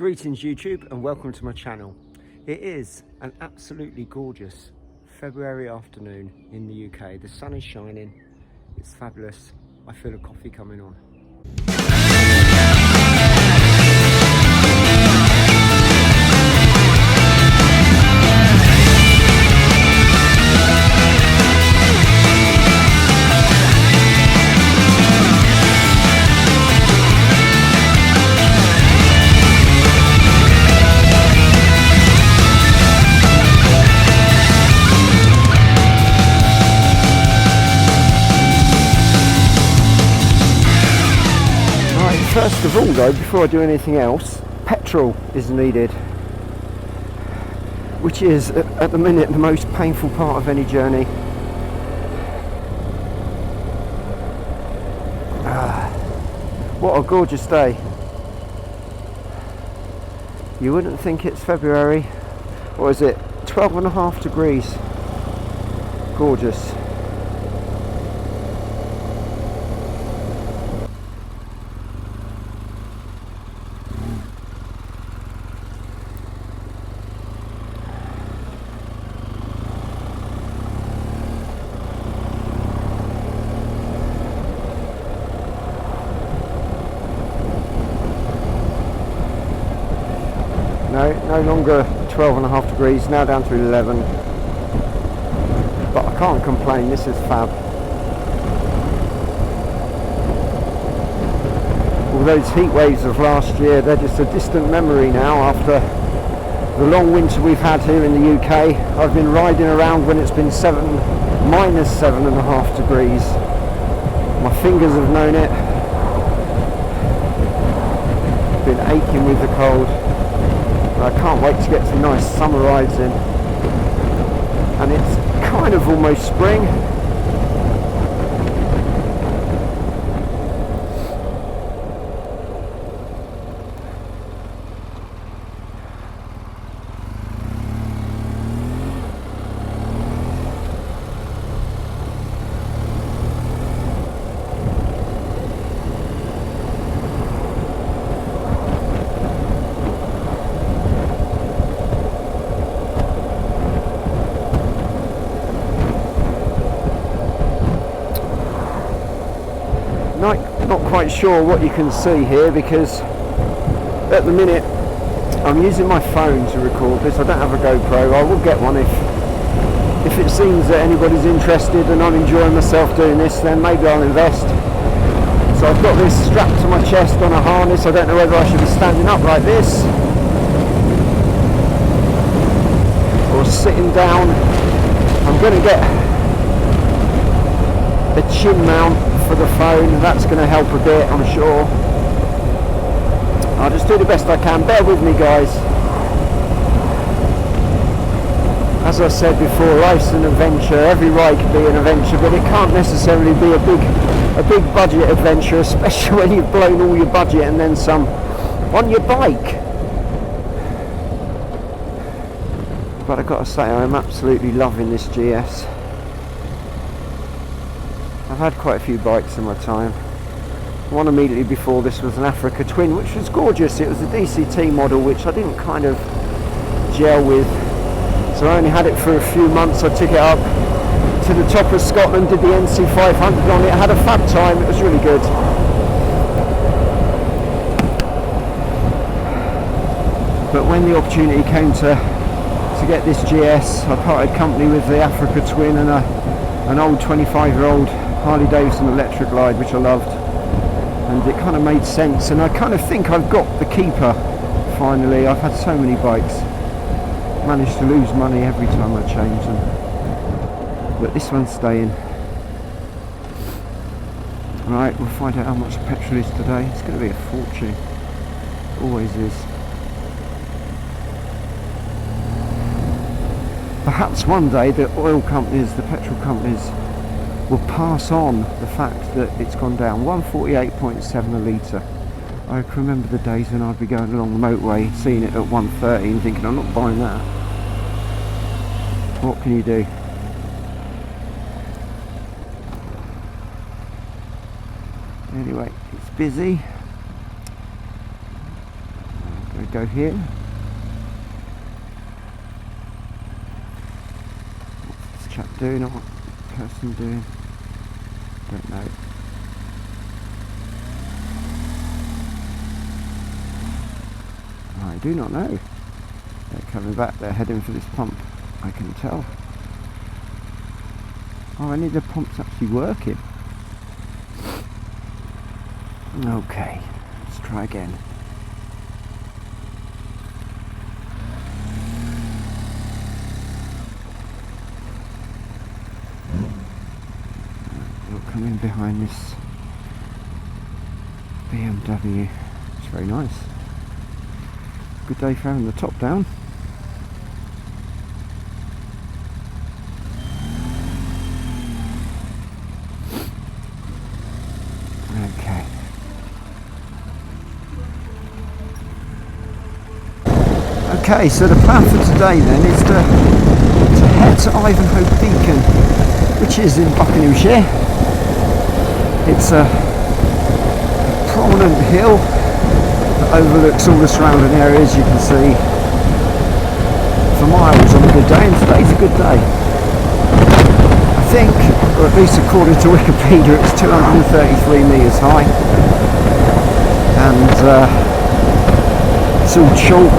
Greetings YouTube and welcome to my channel. It is an absolutely gorgeous February afternoon in the UK. The sun is shining, it's fabulous. I feel a coffee coming on. First of all though, before I do anything else, petrol is needed, which is at the minute the most painful part of any journey. What a gorgeous day. You wouldn't think it's February. What is it? 12.5 degrees. Gorgeous. No longer 12.5 degrees, now down to 11. But I can't complain, this is fab. All those heat waves of last year, they're just a distant memory now after the long winter we've had here in the UK. I've been riding around when it's been minus 7.5 degrees. My fingers have known it. Been aching with the cold. I can't wait to get some nice summer rides in, and it's kind of almost spring. Not quite sure what you can see here because at the minute I'm using my phone to record this. I don't have a GoPro. I will get one if it seems that anybody's interested and I'm enjoying myself doing this, then maybe I'll invest. So I've got this strapped to my chest on a harness. I don't know whether I should be standing up like this or sitting down. I'm going to get a chin mount for the phone, that's going to help a bit, I'm sure. I'll just do the best I can. Bear with me, guys. As I said before, life's an adventure. Every ride can be an adventure, but it can't necessarily be a big budget adventure, especially when you've blown all your budget and then some on your bike. But I've got to say, I'm absolutely loving this GS. I've had quite a few bikes in my time. One immediately before this was an Africa Twin, which was gorgeous. It was a DCT model, which I didn't kind of gel with. So I only had it for a few months. I took it up to the top of Scotland, did the NC 500 on it, had a fab time, it was really good. But when the opportunity came to get this GS, I parted company with the Africa Twin and an old 25-year-old Harley Davidson electric glide, which I loved, and it kind of made sense, and I kind of think I've got the keeper finally. I've had so many bikes, managed to lose money every time I change them, but this one's staying. Right, we'll find out how much the petrol is today. It's going to be a fortune, always is. Perhaps one day the oil companies, the petrol companies, will pass on the fact that it's gone down 148.7 a litre. I can remember the days when I'd be going along the motorway, seeing it at 130 and thinking, I'm not buying that. What can you do? Anyway, it's busy. Gonna go here. What's this chap doing, or what person doing? Don't know. I do not know. They're coming back, they're heading for this pump, I can tell. Oh, any of the pumps actually working. Okay, let's try again. We'll come in behind this BMW. It's very nice. Good day for having the top down. Okay. Okay, so the plan for today then is to head to Ivinghoe Beacon, which is in Buckinghamshire. It's a prominent hill that overlooks all the surrounding areas, you can see for miles on a good day, and today's a good day. I think, or at least according to Wikipedia, it's 233 metres high, and it's all chalk.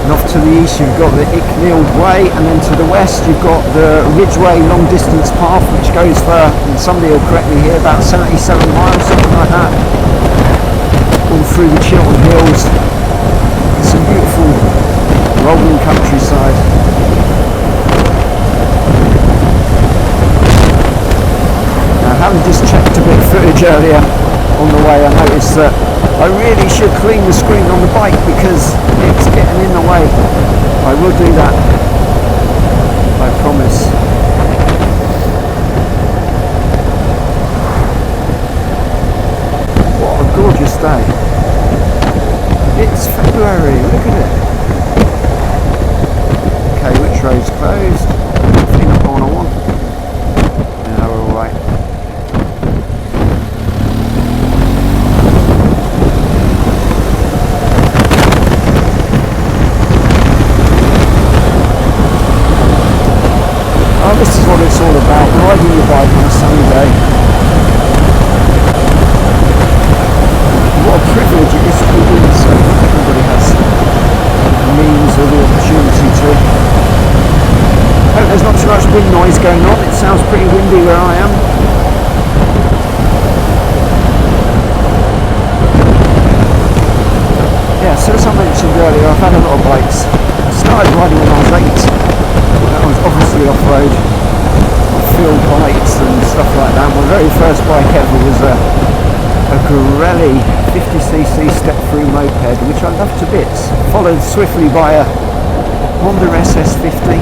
And off to the east you've got the Ivinghoe Way, and then to the west you've got the Ridgeway long distance path, which goes for, and somebody will correct me here, about 77 miles, something like that, all through the Chiltern Hills. It's a beautiful rolling countryside. Now, having just checked a bit of footage earlier on the way, I noticed that I really should clean the screen on the bike because it's getting in the way. I will do that, I promise. What a gorgeous day. It's February, look at it. Okay, which road's closed? Hopefully not the one I want. Yeah, we're alright. Oh, this is what it's all about, riding your bike on a sunny day. What a privilege it is to be doing so. Everybody has the means or the opportunity to. I hope there's not too much wind noise going on. It sounds pretty windy where I am. Yeah, so as I mentioned earlier, I've had a lot of bikes. I started riding when I was 8. That was obviously off-road, field bikes and stuff like that. My very first bike ever was a Pirelli 50cc step-through moped, which I loved to bits, followed swiftly by a Honda SS50.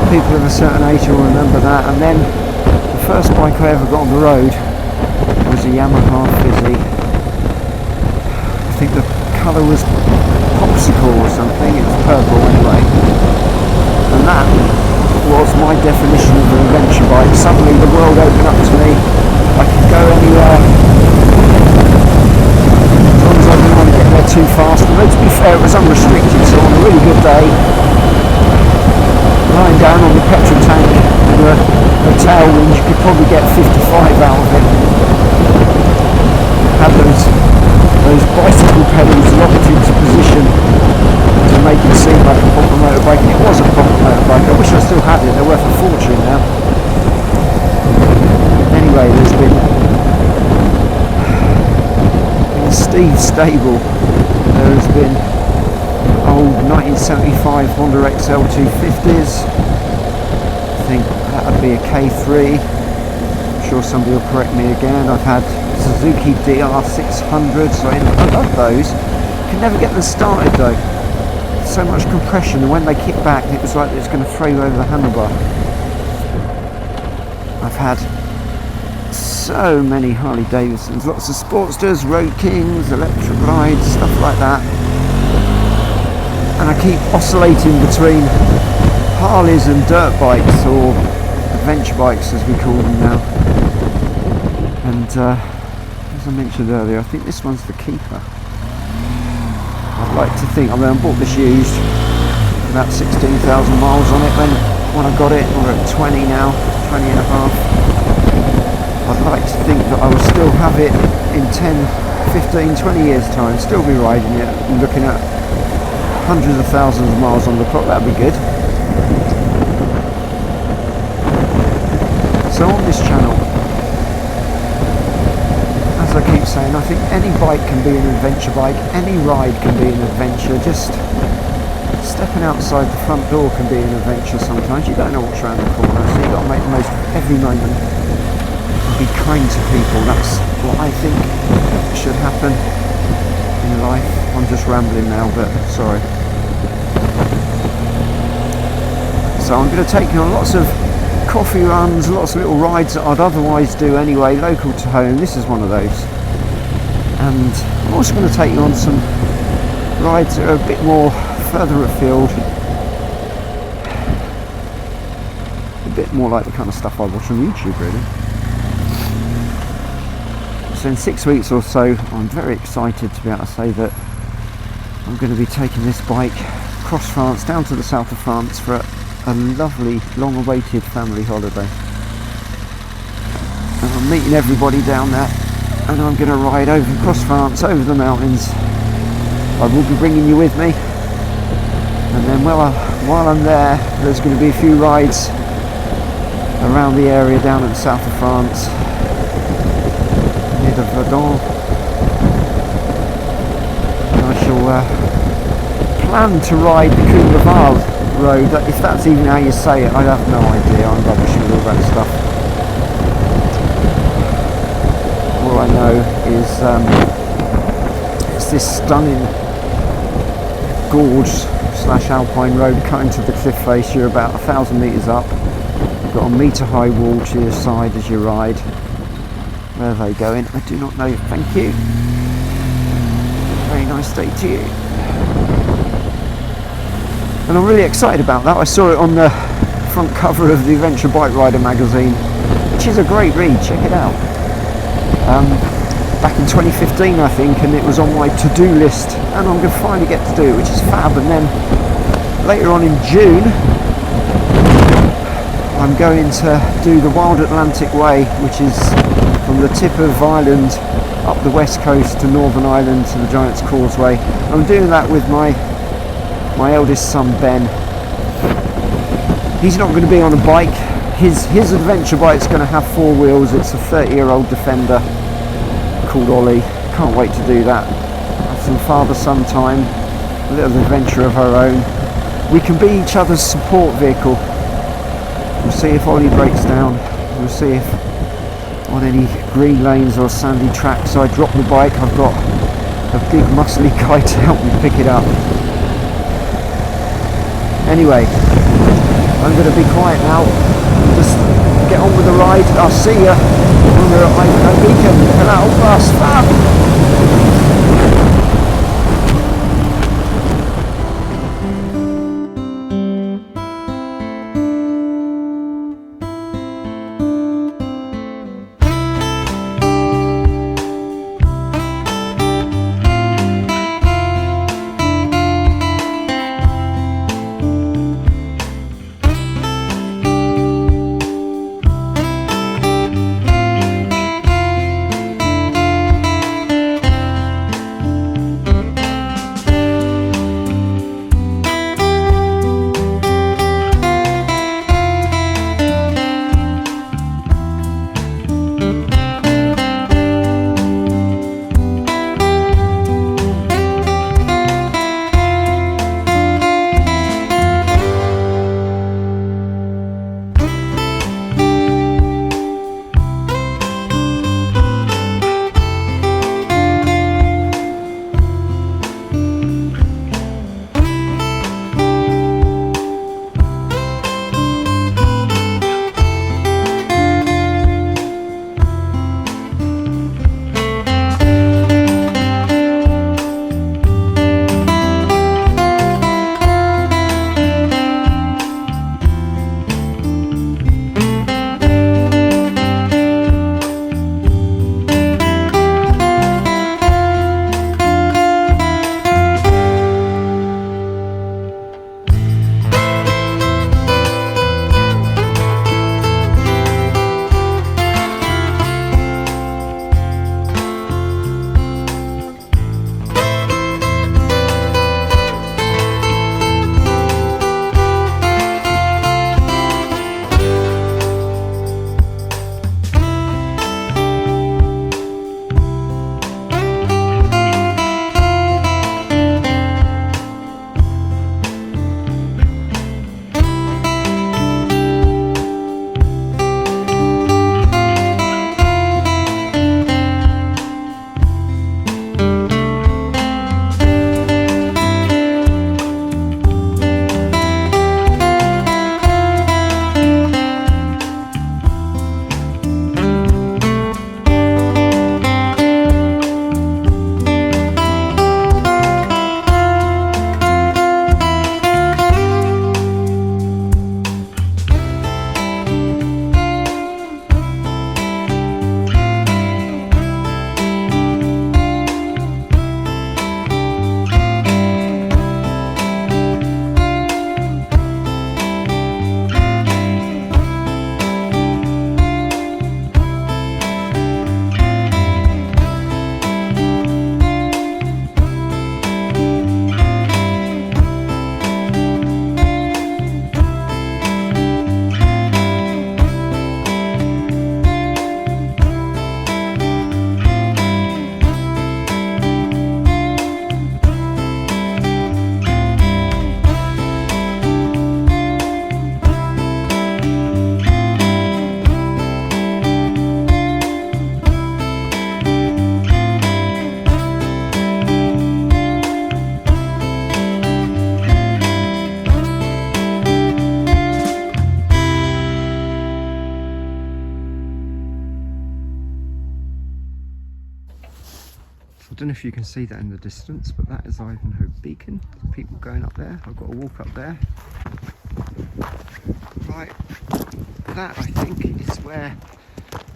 People of a certain age will remember that. And then the first bike I ever got on the road was a Yamaha Fizzy. I think the colour was popsicle or something, it was purple anyway. And that was my definition of an adventure bike. Suddenly the world opened up to me. I could go anywhere as long as I didn't want to get there too fast. Although to be fair, it was unrestricted, so on a really good day, lying down on the petrol tank with a tailwind, you could probably get 55 out of it. Had those bicycle pedals locked into position to make it seem like a proper motorbike, and it was a proper motorbike. I wish I still had it, they're worth a fortune now. Anyway, there's been in Steve's stable, there has been old 1975 Honda XL 250s. I think that would be a K3. I'm sure somebody will correct me again. I've had Suzuki DR600, so I love those. Can never get them started though. So much compression, and when they kick back it was like it was going to throw you over the handlebar. I've had so many Harley Davidsons, lots of Sportsters, Road Kings, electric rides, stuff like that, and I keep oscillating between Harleys and dirt bikes, or adventure bikes as we call them now. And as I mentioned earlier, I think this one's the keeper. like to think, I bought this used, about 16,000 miles on it when I got it. We're at 20 now, 20 and a half. I'd like to think that I will still have it in 10, 15, 20 years time, still be riding it and looking at hundreds of thousands of miles on the clock. That'd be good. So on this channel, as I keep saying, I think any bike can be an adventure bike, any ride can be an adventure. Just stepping outside the front door can be an adventure sometimes. You don't know what's around the corner, so you've got to make the most of every moment and be kind to people. That's what I think should happen in life. I'm just rambling now, but sorry. So I'm going to take you on lots of coffee runs, lots of little rides that I'd otherwise do anyway, local to home. This is one of those. And I'm also going to take you on some rides that are a bit more further afield, a bit more like the kind of stuff I watch on YouTube, really. So in 6 weeks or so, I'm very excited to be able to say that I'm going to be taking this bike across France, down to the south of France for a lovely, long-awaited family holiday. And I'm meeting everybody down there, and I'm going to ride across France, over the mountains. I will be bringing you with me, and then while I'm there, there's going to be a few rides around the area down in the south of France, near the Verdun. And I shall plan to ride the Courbevoie road, if that's even how you say it. I have no idea, I'm rubbish with all that stuff. All I know is it's this stunning gorge / alpine road cutting to the cliff face. You're about 1,000 metres up, you've got a metre high wall to your side as you ride. Where are they going? I do not know. Thank you. Very nice day to you. And I'm really excited about that. I saw it on the front cover of the Adventure Bike Rider magazine, which is a great read. Check it out. Back in 2015, I think, and it was on my to-do list, and I'm going to finally get to do it, which is fab. And then later on in June, I'm going to do the Wild Atlantic Way, which is from the tip of Ireland up the west coast to Northern Ireland to the Giant's Causeway. I'm doing that with my eldest son Ben. He's not going to be on a bike. His adventure bike's going to have 4 wheels. It's a 30-year-old Defender called Ollie. Can't wait to do that. Have some father-son time, a little adventure of our own. We can be each other's support vehicle. We'll see if Ollie breaks down. We'll see if on any green lanes or sandy tracks I drop the bike, I've got a big muscly guy to help me pick it up. Anyway, I'm going to be quiet now. Just get on with the ride. I'll see you when we're at Ivinghoe Beacon. And that'll fast. if you can see that in the distance, but that is Ivinghoe Beacon. People going up there. I've got to walk up there. Right, that I think is where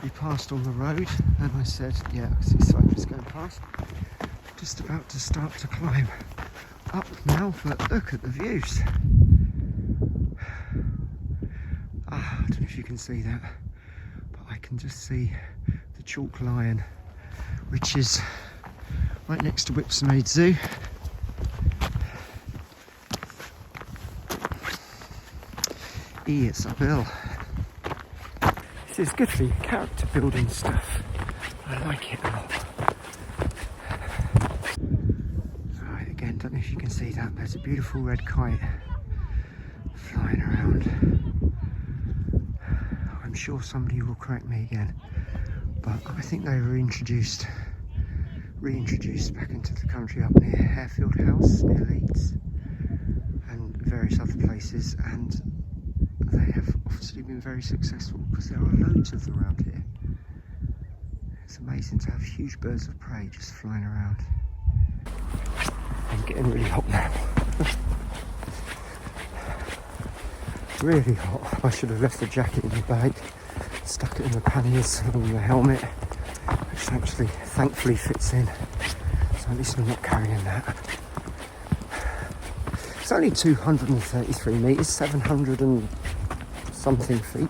we passed on the road, and I said, yeah, I see cyclists going past. Just about to start to climb up now, but look at the views. I don't know if you can see that, but I can just see the Chalk Lion, which is right next to Whipsnade Zoo. It's uphill. This is good for your character building stuff. I like it a lot. Right, again, don't know if you can see that, but there's a beautiful red kite flying around. I'm sure somebody will correct me again, but I think they were reintroduced back into the country up near Harefield House, near Leeds, and various other places, and they have obviously been very successful because there are loads of them around here. It's amazing to have huge birds of prey just flying around. I'm getting really hot now. Really hot. I should have left the jacket in the bag, stuck it in the panniers along the helmet, which actually thankfully fits in, so at least I'm not carrying that. It's only 233 metres, 700 and something feet.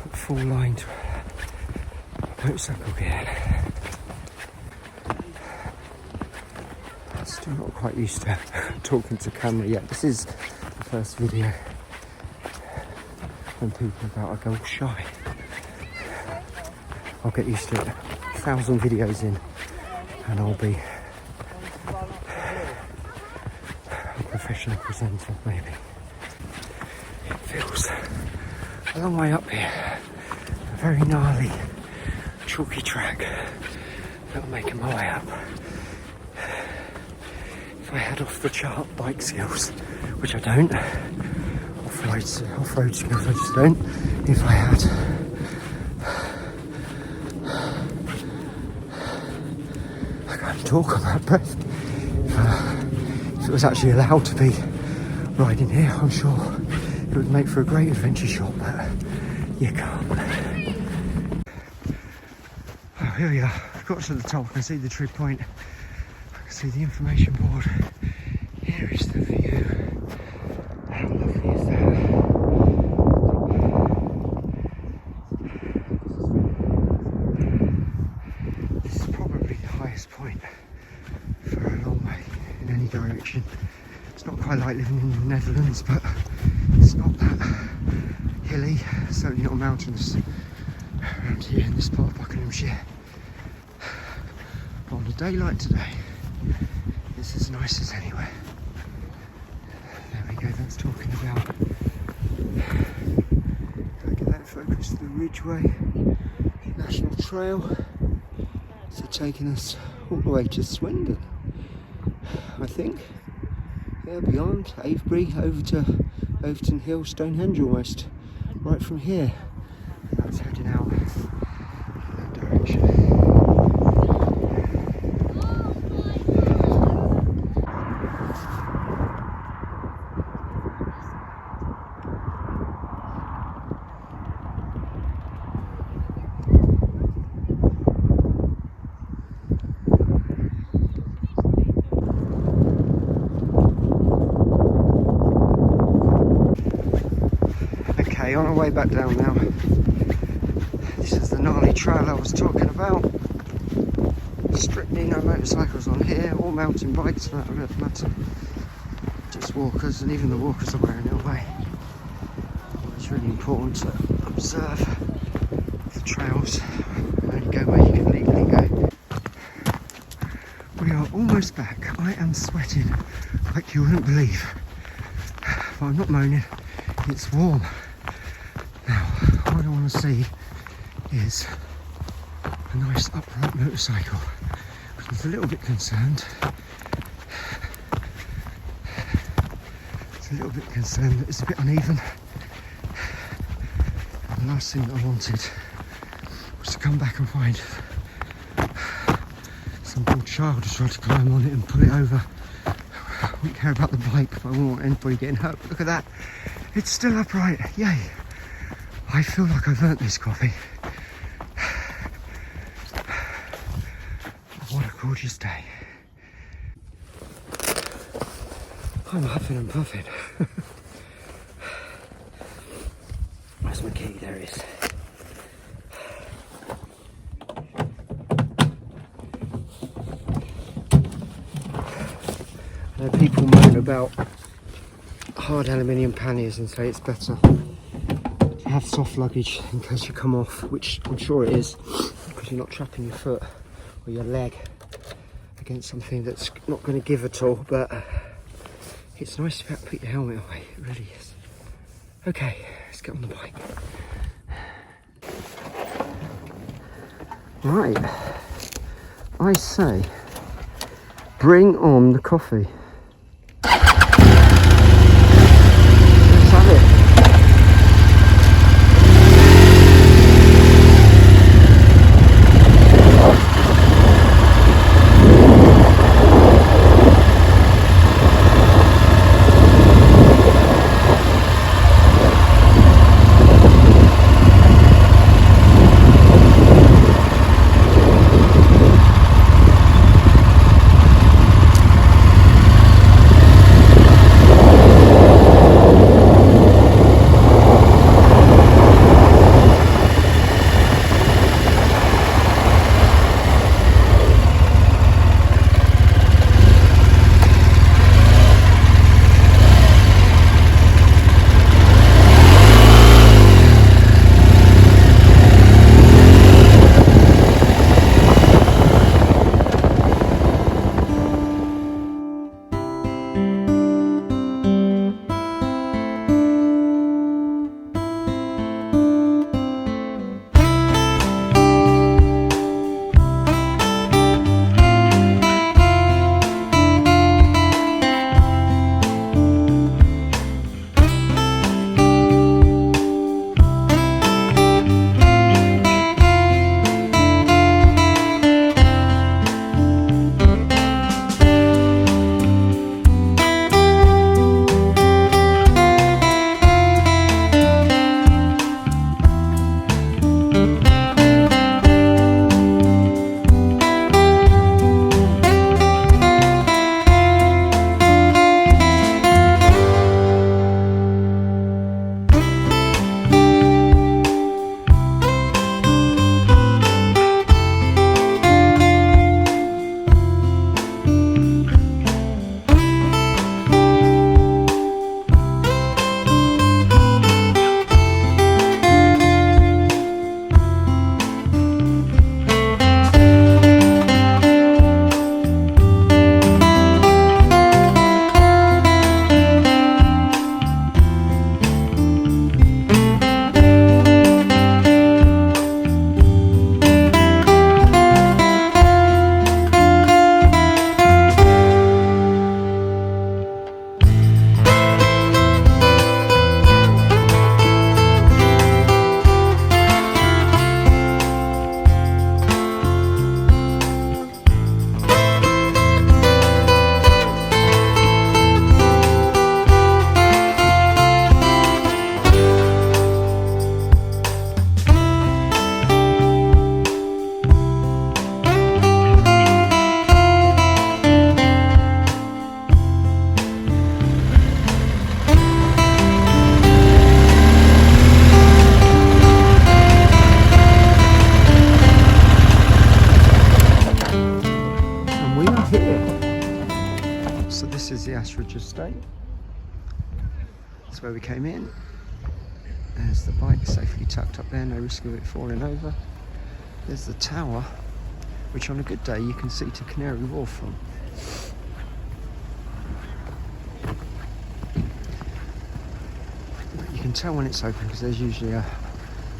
Put full line to motorcycle gear. Still not quite used to talking to camera yet. This is the first video when people about I go shy. I'll get used to it. 1,000 videos in and I'll be a professional presenter maybe. It feels a long way up here. A very gnarly, chalky track that I'm making my way up. If I had off the chart bike skills, which I don't, off-road skills I just don't, if I had I can't talk on that breath. If it was actually allowed to be riding here, I'm sure it would make for a great adventure shot, but you can't. Oh, here we are. I've got to the top. I can see the tree point. I can see the information board. Here is the view. How lovely is that? This is probably the highest point for a long way in any direction. It's not quite like living in the Netherlands, but it's not that hilly, certainly not mountainous around here in this part of Buckinghamshire. On a day like today, it's as nice as anywhere. There we go, that's talking about. Can I get that focus to the Ridgeway National Trail? So taking us all the way to Swindon, I think. Yeah, beyond Avebury over to Overton Hill, Stonehenge almost. Right from here. And that's heading out in that direction. On our way back down now. This is the gnarly trail I was talking about. Strictly no motorcycles on here, or mountain bikes for that matter. Just walkers, and even the walkers are wearing it away. It's really important to observe the trails and only go where you can legally go. We are almost back. I am sweating like you wouldn't believe. But I'm not moaning, it's warm. Now, what I want to see is a nice upright motorcycle. I was a little bit concerned. It's a little bit concerned that it's a bit uneven. And last thing that I wanted was to come back and find some poor child who tried to climb on it and pull it over. I wouldn't care about the bike, but I wouldn't want anybody getting hurt. But look at that, it's still upright, yay. I feel like I've earned this coffee. What a gorgeous day. I'm huffing and puffing. Where's my key? There it is. I know people moan about hard aluminium panniers and say it's better to have soft luggage in case you come off, which I'm sure it is, because you're not trapping your foot or your leg against something that's not going to give at all. But it's nice to be able to put your helmet away, it really is. Okay, let's get on the bike. Right, I say, bring on the coffee. Let's have it. This is the Ashridge estate. That's where we came in. There's the bike safely tucked up there, no risk of it falling over. There's the tower, which on a good day you can see to Canary Wharf from. You can tell when it's open because there's usually a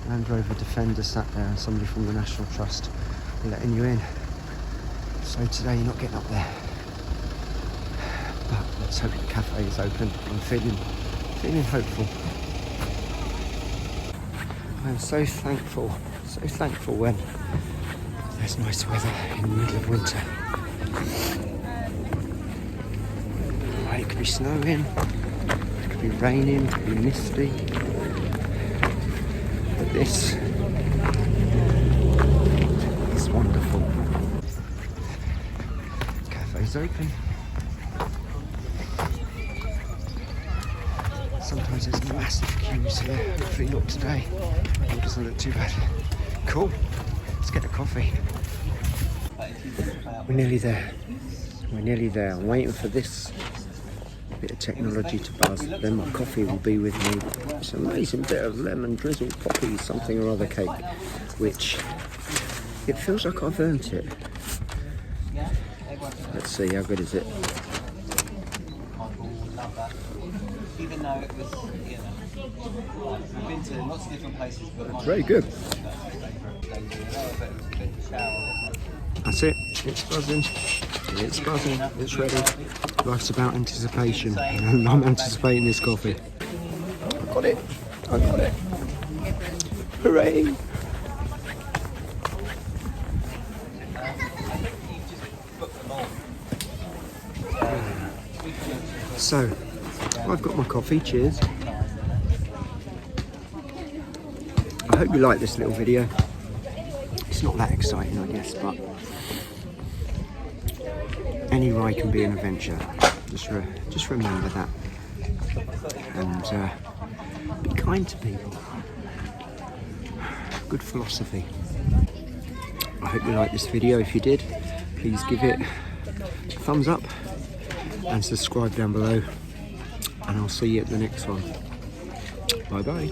Land Rover Defender sat there and somebody from the National Trust letting you in. So today you're not getting up there. But let's hope the cafe is open. I'm feeling hopeful. I'm so thankful when there's nice weather in the middle of winter. Right, it could be snowing, it could be raining, it could be misty. But this is wonderful. Cafe's open. Sometimes there's massive queues here, hopefully not today. It doesn't look too bad. Cool, let's get a coffee. We're nearly there. I'm waiting for this bit of technology to buzz, then my coffee will be with me. It's an amazing bit of lemon drizzled poppy something or other cake, which it feels like I've earned it. Let's see, how good is it? Even though it was, we've been to lots of different places, but it's very good. That's it. It's buzzing. It's ready. Life's about anticipation, and I'm anticipating this coffee. I got it. Hooray! So, I've got my coffee, cheers. I hope you like this little video. It's not that exciting, I guess, but any ride can be an adventure. Just remember that. And be kind to people. Good philosophy. I hope you liked this video. If you did, please give it a thumbs up and subscribe down below. And I'll see you at the next one. Bye bye.